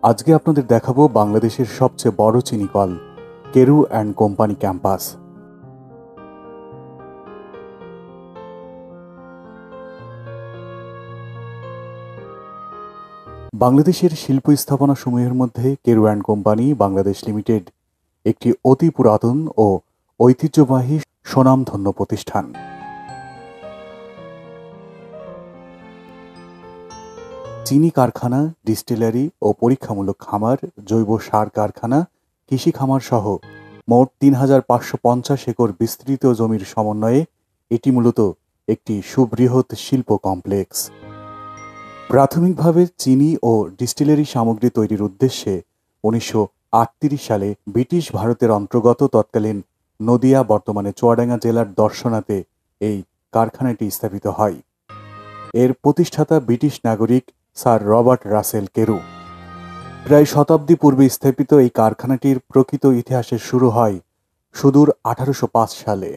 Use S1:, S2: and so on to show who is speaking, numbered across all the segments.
S1: আজকে আপনাদের দেখাবো বাংলাদেশের সবচেয়ে বড় চিনি কল কেরু অ্যান্ড কোম্পানি ক্যাম্পাস। বাংলাদেশের শিল্প স্থাপনা সমূহের মধ্যে Carew and company Bangladesh limited একটি অতি পুরাতন ও ঐতিহ্যবাহী স্বনামধন্য প্রতিষ্ঠান। চিনি কারখানা, ডিস্টিলারি ও পরীক্ষামূলক খামার, জৈব সার কারখানা, কৃষি খামার সহ মোট ৩,৫৫০ একর বিস্তৃত জমির সমন্বয়ে এটি মূলত একটি সুবৃহৎ শিল্প কমপ্লেক্স। প্রাথমিকভাবে চিনি ও ডিস্টিলারি সামগ্রী তৈরির উদ্দেশ্যে ১৯৩৮ সালে ব্রিটিশ ভারতের অন্তর্গত তৎকালীন নদিয়া, বর্তমানে চুয়াডাঙ্গা জেলার দর্শনাতে এই কারখানাটি স্থাপিত হয়। এর প্রতিষ্ঠাতা ব্রিটিশ নাগরিক স্যার রবার্ট রাসেল কেরু। প্রায় শতাব্দী পূর্বে স্থাপিত এই কারখানাটির প্রকৃত ইতিহাসের শুরু হয় সুদূর ১৮০৫ সালে,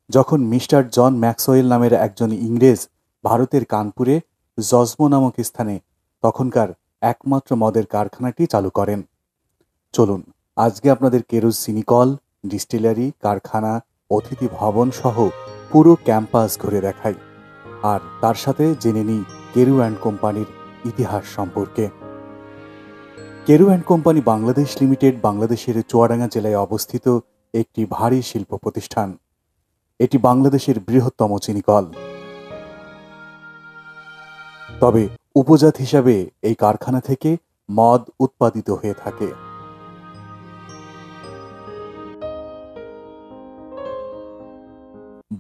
S1: যখন মিস্টার জন ম্যাক্সওয়েল নামের একজন ইংরেজ ভারতের কানপুরে জজমো নামক স্থানে তখনকার একমাত্র মদের কারখানাটি চালু করেন। চলুন আজকে আপনাদের কেরু চিনি কল, ডিস্টিলারি, কারখানা, অতিথি ভবন সহ পুরো ক্যাম্পাস ঘুরে দেখাই, আর তার সাথে জেনে নিই কেরু অ্যান্ড কোম্পানির ইতিহাস সম্পর্কে। Carew and company Bangladesh limited বাংলাদেশের চুয়াডাঙ্গা জেলায় অবস্থিত একটি ভারী শিল্প প্রতিষ্ঠান। এটি বাংলাদেশের বৃহত্তম চিনি কল। তবে উপজাত হিসাবে এই কারখানা থেকে মদ উৎপাদিত হয়ে থাকে।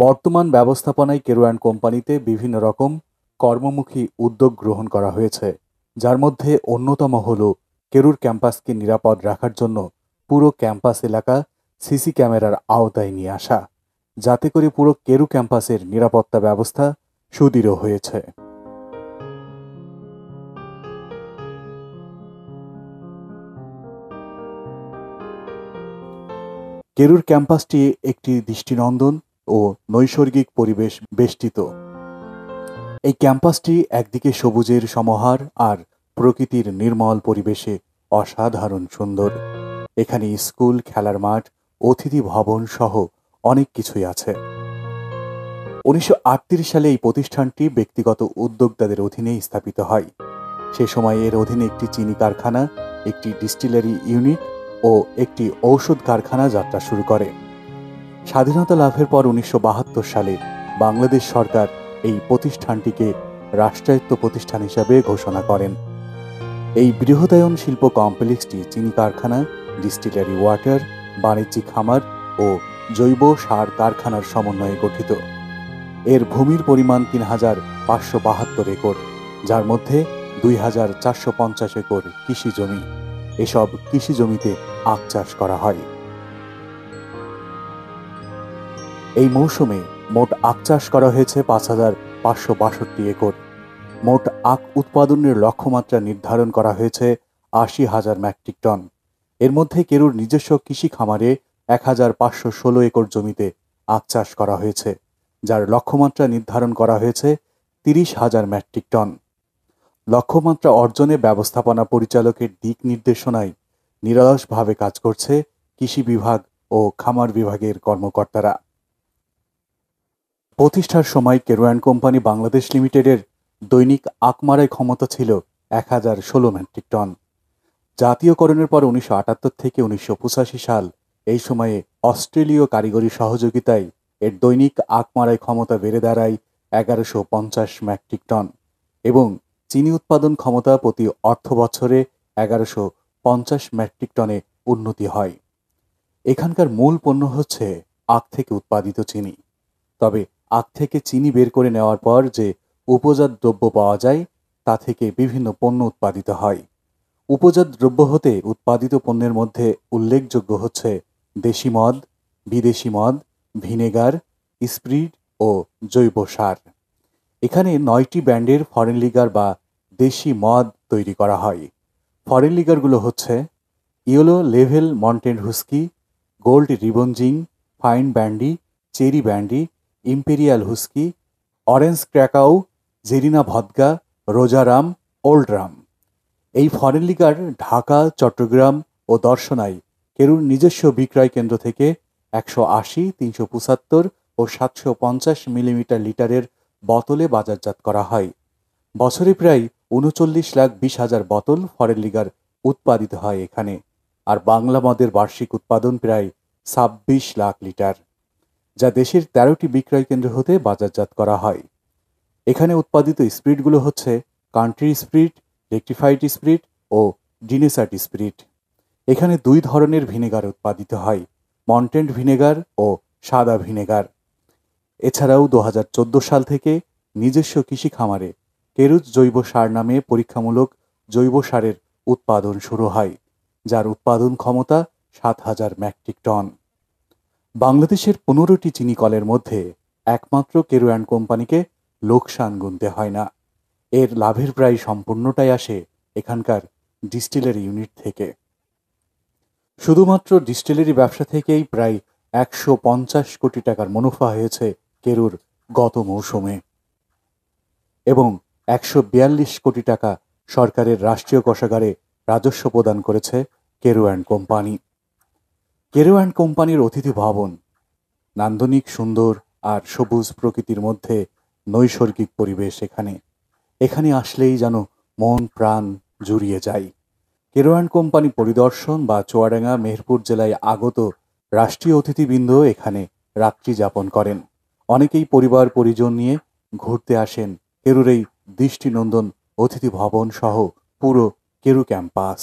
S1: বর্তমান ব্যবস্থাপনায় কেরু অ্যান্ড কোম্পানিতে বিভিন্ন রকম কর্মমুখী উদ্যোগ গ্রহণ করা হয়েছে, যার মধ্যে অন্যতম হল কেরুর ক্যাম্পাসকে নিরাপদ রাখার জন্য পুরো ক্যাম্পাস এলাকা সিসি ক্যামেরার আওতায় নিয়ে আসা, যাতে করে পুরো কেরু ক্যাম্পাসের নিরাপত্তা ব্যবস্থা সুদৃঢ় হয়েছে। কেরুর ক্যাম্পাসটি একটি দৃষ্টিনন্দন ও নৈসর্গিক পরিবেশ বেষ্টিত। এই ক্যাম্পাসটি একদিকে সবুজের সমাহার আর প্রকৃতির নির্মল পরিবেশে অসাধারণ সুন্দর। এখানে স্কুল, খেলার মাঠ, অতিথি ভবন সহ অনেক কিছুই আছে। ১৯৩৮ সালে এই প্রতিষ্ঠানটি ব্যক্তিগত উদ্যোক্তাদের অধীনে স্থাপিত হয়। সে সময় এর অধীনে একটি চিনি কারখানা, একটি ডিস্টিলারি ইউনিট ও একটি ঔষধ কারখানা যাত্রা শুরু করে। স্বাধীনতা লাভের পর ১৯৭২ সালে বাংলাদেশ সরকার এই প্রতিষ্ঠানটিকে রাষ্ট্রায়ত্ত প্রতিষ্ঠান হিসাবে ঘোষণা করেন। এই বৃহদায়ন শিল্প কমপ্লেক্সটি চিনি কারখানা, ডিস্টিলারি ওয়াটার, বাণিজ্যিক খামার ও জৈব সার কারখানার সমন্বয়ে গঠিত। এর ভূমির পরিমাণ ৩,৫৭২ একর, যার মধ্যে ২,৪৫০ একর কৃষি জমি। এসব কৃষি জমিতে আখ চাষ করা হয়। এই মৌসুমে মোট আখ চাষ করা হয়েছে ৫,৫৬২ একর। মোট আখ উৎপাদনের লক্ষ্যমাত্রা নির্ধারণ করা হয়েছে ৮০,০০০ মেট্রিক টন। এর মধ্যে কেরুর নিজস্ব কৃষি খামারে ১,৫১৬ একর জমিতে আখ চাষ করা হয়েছে, যার লক্ষ্যমাত্রা নির্ধারণ করা হয়েছে ৩০,০০০ মেট্রিক টন। লক্ষ্যমাত্রা অর্জনে ব্যবস্থাপনা পরিচালকের দিক নির্দেশনায় নিরলসভাবে কাজ করছে কৃষি বিভাগ ও খামার বিভাগের কর্মকর্তারা। প্রতিষ্ঠার সময় কেরু অ্যান্ড কোম্পানি বাংলাদেশ লিমিটেডের দৈনিক আখ মারাই ক্ষমতা ছিল ১,০১৬ মেট্রিক টন। জাতীয়করণের পর ১৯৭৮ থেকে ১৯৮৫ সাল, এই সময়ে অস্ট্রেলীয় কারিগরি সহযোগিতায় এর দৈনিক আখ মারাই ক্ষমতা বেড়ে দাঁড়ায় ১১৫০ মেট্রিক টন এবং চিনি উৎপাদন ক্ষমতা প্রতি অর্থ বছরে ১১৫০ মেট্রিক টনে উন্নতি হয়। এখানকার মূল পণ্য হচ্ছে আখ থেকে উৎপাদিত চিনি। তবে আখ থেকে চিনি বের করে নেওয়ার পর যে উপজাত দ্রব্য পাওয়া যায়, তা থেকে বিভিন্ন পণ্য উৎপাদিত হয়। উপজাত দ্রব্য হতে উৎপাদিত পণ্যের মধ্যে উল্লেখযোগ্য হচ্ছে দেশি মদ, বিদেশি মদ, ভিনেগার, স্পিরিট ও জৈব সার। এখানে ৯টি ব্র্যান্ডের ফরেন লিগার বা দেশি মদ তৈরি করা হয়। ফরেন লিগারগুলো হচ্ছে ইয়েলো লেভেল malted whisky, gold ribbon gin, fine brandy, cherry brandy, imperial whisky, orange Krakow, Czarina vodka, রোজারাম, ওল্ড রাম। এই ফরেন লিগার ঢাকা, চট্টগ্রাম ও দর্শনায় কেরুর নিজস্ব বিক্রয় কেন্দ্র থেকে 180, 375 ও 750 মিলিমিটার লিটারের বোতলে বাজারজাত করা হয়। বছরে প্রায় 39,20,000 বোতল ফরেন লিগার উৎপাদিত হয় এখানে। আর বাংলা মদের বার্ষিক উৎপাদন প্রায় 26 লাখ লিটার, যা দেশের 13টি বিক্রয় কেন্দ্র হতে বাজারজাত করা হয়। এখানে উৎপাদিত স্পিরিটগুলো হচ্ছে কান্ট্রি স্পিরিট, রেকটিফাইড স্পিরিট ও ডিনেসার্ট স্পিরিট। এখানে 2 ধরনের ভিনেগার উৎপাদিত হয়, মন্টেন্ট ভিনেগার ও সাদা ভিনেগার। এছাড়াও 2014 সাল থেকে নিজস্ব কৃষি খামারে কেরুজ জৈব সার নামে পরীক্ষামূলক জৈব সারের উৎপাদন শুরু হয়, যার উৎপাদন ক্ষমতা 7,000 মেট্রিক টন। বাংলাদেশের 15টি চিনি কলের মধ্যে একমাত্র কেরু অ্যান্ড কোম্পানিকে লোকসান গুনতে হয় না। এর লাভের প্রায় সম্পূর্ণটাই আসে এখানকার ডিস্টিলারি ইউনিট থেকে। শুধুমাত্র ডিস্টিলারি ব্যবসা থেকেই প্রায় 150 কোটি টাকার মুনাফা হয়েছে কেরুর গত মৌসুমে, এবং 142 কোটি টাকা সরকারের রাষ্ট্রীয় কোষাগারে রাজস্ব প্রদান করেছে Carew and company. Carew and কোম্পানির অতিথি ভবন নান্দনিক, সুন্দর আর সবুজ প্রকৃতির মধ্যে নৈসর্গিক পরিবেশ। এখানে আসলেই যেন মন প্রাণ জুড়িয়ে যায়। কেরু অ্যান্ড কোম্পানি পরিদর্শন বা চুয়াডাঙ্গা, মেহেরপুর জেলায় আগত রাষ্ট্রীয় অতিথিবৃন্দ এখানে রাত্রি যাপন করেন। অনেকেই পরিবার পরিজন নিয়ে ঘুরতে আসেন কেরুর এই দৃষ্টিনন্দন অতিথি ভবন সহ পুরো কেরু ক্যাম্পাস।